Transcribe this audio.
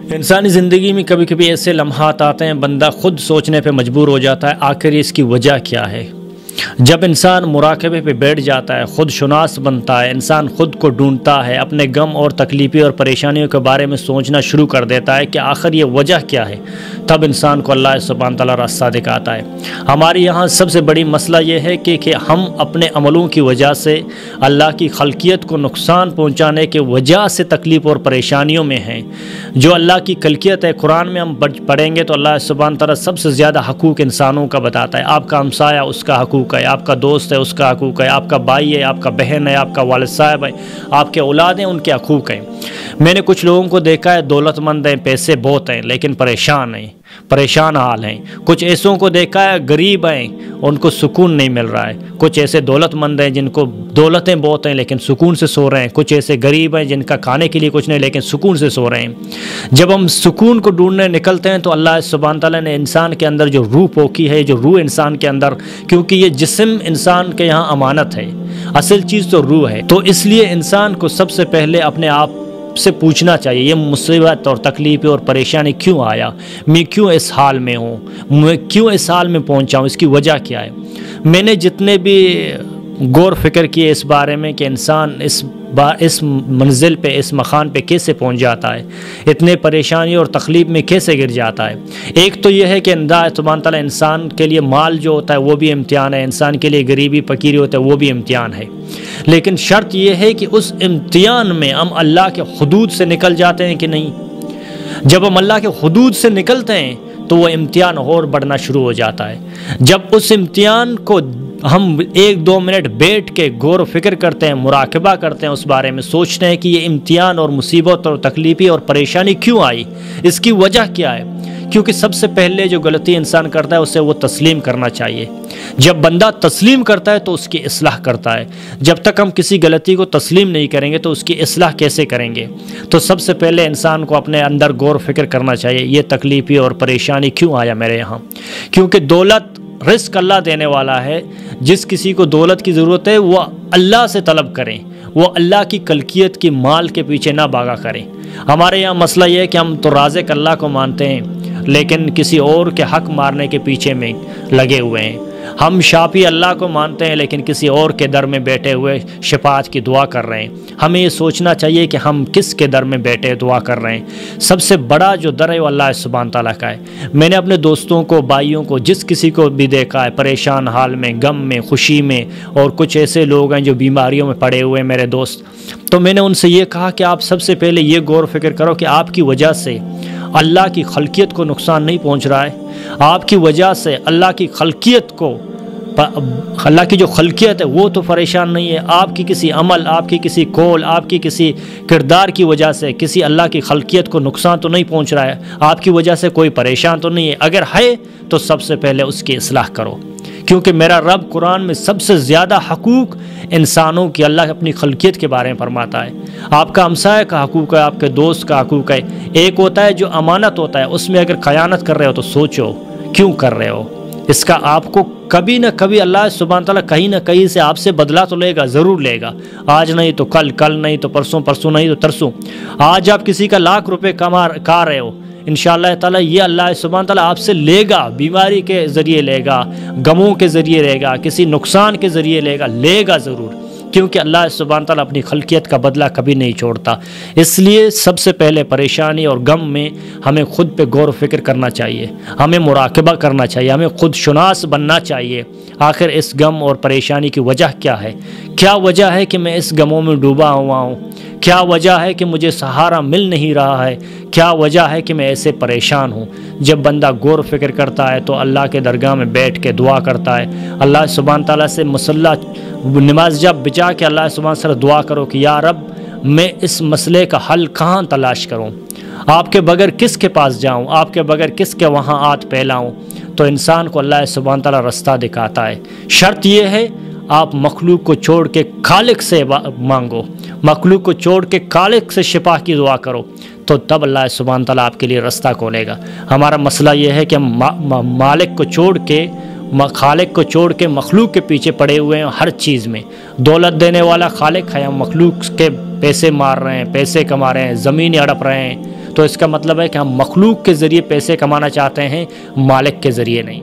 इंसानी ज़िंदगी में कभी कभी ऐसे लम्हात आते हैं, बंदा खुद सोचने पे मजबूर हो जाता है आखिर इसकी वजह क्या है। जब इंसान मुराकबे पे बैठ जाता है, खुद शुनास बनता है, इंसान खुद को ढूंढता है, अपने गम और तकलीफ़ी और परेशानियों के बारे में सोचना शुरू कर देता है कि आखिर ये वजह क्या है, तब इंसान को अल्लाह सुब्हान तआला रास्ता दिखाता है। हमारे यहाँ सबसे बड़ी मसला ये है कि हम अपने अमलों की वजह से अल्लाह की खल्कियत को नुकसान पहुँचाने के वजह से तकलीफ़ और परेशानियों में हैं। जो अल्लाह की खल्कियत है, कुरान में हम पढ़ेंगे तो अल्लाह सुब्हान तआला सबसे ज़्यादा हकूक़ इंसानों का बताता है। आपका हमसाया उसका हकूक़ है, आपका दोस्त है उसका हकूक़ है, आपका भाई है, आपका बहन है, आपका वालिद साहब है, आपके औलाद हैं, उनके हकूक़ हैं। मैंने कुछ लोगों को देखा है, दौलतमंद हैं, पैसे बहुत हैं, लेकिन परेशान हैं, परेशान हाल हैं। कुछ ऐसों को देखा है, गरीब हैं, उनको सुकून नहीं मिल रहा है। कुछ ऐसे दौलतमंद हैं जिनको दौलतें बहुत हैं लेकिन सुकून से सो रहे हैं। कुछ ऐसे गरीब हैं जिनका खाने के लिए कुछ नहीं लेकिन सुकून से सो रहे हैं। जब हम सुकून को ढूंढने निकलते हैं तो अल्लाह सुब्हान तआला ने इंसान के अंदर जो रूह पोखी है, जो रूह इंसान के अंदर, क्योंकि ये जिस्म इंसान के यहाँ अमानत है, असल चीज़ तो रूह है, तो इसलिए इंसान को सबसे पहले अपने आप से पूछना चाहिए ये मुसीबत और तकलीफ़ और परेशानी क्यों आया, मैं क्यों इस हाल में हूँ, मैं क्यों इस हाल में पहुँचा हूँ, इसकी वजह क्या है। मैंने जितने भी गौर फिक्र किए इस बारे में कि इंसान इस मंजिल पे, इस मकान पे कैसे पहुंच जाता है, इतने परेशानी और तकलीफ़ में कैसे गिर जाता है। एक तो यह है कि अल्लाह सुब्हान तआला इंसान के लिए माल जो होता है वो भी इम्तिहान है, इंसान के लिए गरीबी फ़कीरी होता है वो भी इम्तिहान है। लेकिन शर्त यह है कि उस इम्तिहान में हम अल्लाह के हुदूद से निकल जाते हैं कि नहीं। जब हम अल्लाह के हुदूद से निकलते हैं तो वह इम्तिहान और बढ़ना शुरू हो जाता है। जब उस इम्तिहान को हम 1-2 मिनट बैठ के गौर फिक्र करते हैं, मुराकबा करते हैं, उस बारे में सोचते हैं कि ये इम्तिहान और मुसीबत और तकलीफ़ी और परेशानी क्यों आई, इसकी वजह क्या है। क्योंकि सबसे पहले जो गलती इंसान करता है उसे वो तस्लीम करना चाहिए। जब बंदा तस्लीम करता है तो उसकी इस्लाह करता है। जब तक हम किसी गलती को तस्लीम नहीं करेंगे तो उसकी इस्लाह कैसे करेंगे। तो सबसे पहले इंसान को अपने अंदर गौर फिक्र करना चाहिए, ये तकलीफ़ी और परेशानी क्यों आया मेरे यहाँ। क्योंकि दौलत रिस्क अल्लाह देने वाला है। जिस किसी को दौलत की ज़रूरत है वो अल्लाह से तलब करें, वो अल्लाह की खल्कियत की माल के पीछे ना भागा करें। हमारे यहाँ मसला ये है कि हम तो राज़िक़ अल्लाह को मानते हैं लेकिन किसी और के हक़ मारने के पीछे में लगे हुए हैं। हम शाफी अल्लाह को मानते हैं लेकिन किसी और के दर में बैठे हुए शफाअत की दुआ कर रहे हैं। हमें ये सोचना चाहिए कि हम किस के दर में बैठे दुआ कर रहे हैं। सबसे बड़ा जो दर है वो अल्लाह सुब्हान तआला का है। मैंने अपने दोस्तों को, भाइयों को, जिस किसी को भी देखा है परेशान हाल में, गम में, खुशी में, और कुछ ऐसे लोग हैं जो बीमारियों में पड़े हुए हैं मेरे दोस्त, तो मैंने उनसे ये कहा कि आप सबसे पहले ये गौर फिक्र करो कि आपकी वजह से अल्लाह की खल्कियत को नुकसान नहीं पहुंच रहा है। आपकी वजह से अल्लाह की खल्कियत को, अल्लाह की जो खल्कियत है वो तो परेशान नहीं है। आपकी किसी अमल, आपकी किसी कौल, आपकी किसी किरदार की वजह से किसी अल्लाह की खल्कियत को नुकसान तो नहीं पहुंच रहा है, आपकी वजह से कोई परेशान तो नहीं है। अगर है तो सबसे पहले उसकी इस्लाह करो। क्योंकि मेरा रब कुरान में सबसे ज़्यादा हकूक़ इंसानों की अल्लाह अपनी खल्कियत के बारे में फरमाता है। आपका हमसाया का हकूक़ है, आपके दोस्त का हकूक़ है। एक होता है जो अमानत होता है, उसमें अगर खयानत कर रहे हो तो सोचो क्यों कर रहे हो। इसका आपको कभी ना कभी अल्लाह सुब्हान तआला कहीं ना कहीं से आपसे बदला तो लेगा, ज़रूर लेगा। आज नहीं तो कल, कल नहीं तो परसों, परसों नहीं तो तरसों। आज आप किसी का लाख रुपए कमा रहे हो, इंशाअल्लाह ताला ये अल्लाह सुब्हान तआला आपसे लेगा, बीमारी के ज़रिए लेगा, गमों के ज़रिए लेगा, किसी नुकसान के ज़रिए लेगा ज़रूर। क्योंकि अल्लाह सुब्हान तआला अपनी खल्कियत का बदला कभी नहीं छोड़ता। इसलिए सबसे पहले परेशानी और गम में हमें खुद पे गौर फिक्र करना चाहिए, हमें मुराकबा करना चाहिए, हमें खुद शुनास बनना चाहिए। आखिर इस गम और परेशानी की वजह क्या है, क्या वजह है कि मैं इस गमों में डूबा हुआ हूँ, क्या वजह है कि मुझे सहारा मिल नहीं रहा है, क्या वजह है कि मैं ऐसे परेशान हूँ। जब बंदा गौर फिक्र करता है तो अल्लाह के दरगाह में बैठ के दुआ करता है। अल्लाह सुब्हान तआला से मुसल्ला नमाज जब बिचा के अल्लाह सुब्हान से दुआ करो कि या रब मैं इस मसले का हल कहाँ तलाश करूँ, आपके बगैर किसके पास जाऊँ, आपके बगैर किसके वहाँ हाथ फैलाऊँ। तो इंसान को अल्लाह सुब्हान तआला रास्ता दिखाता है। शर्त यह है आप मखलूक को छोड़ के खालिक से मांगो, मखलूक को छोड़ के खालिक से शिफा की दुआ करो, तो तब अल्लाह सुब्हान तआला आपके लिए रास्ता खोलेगा। हमारा मसला यह है कि हम मालिक को छोड़ के, खालिक को छोड़ के मखलूक के पीछे पड़े हुए हैं हर चीज़ में। दौलत देने वाला खालिक है, हम मखलूक के पैसे मार रहे हैं, पैसे कमा रहे हैं, ज़मीन हड़प रहे हैं। तो इसका मतलब है कि हम मखलूक के ज़रिए पैसे कमाना चाहते हैं, मालिक के ज़रिए नहीं।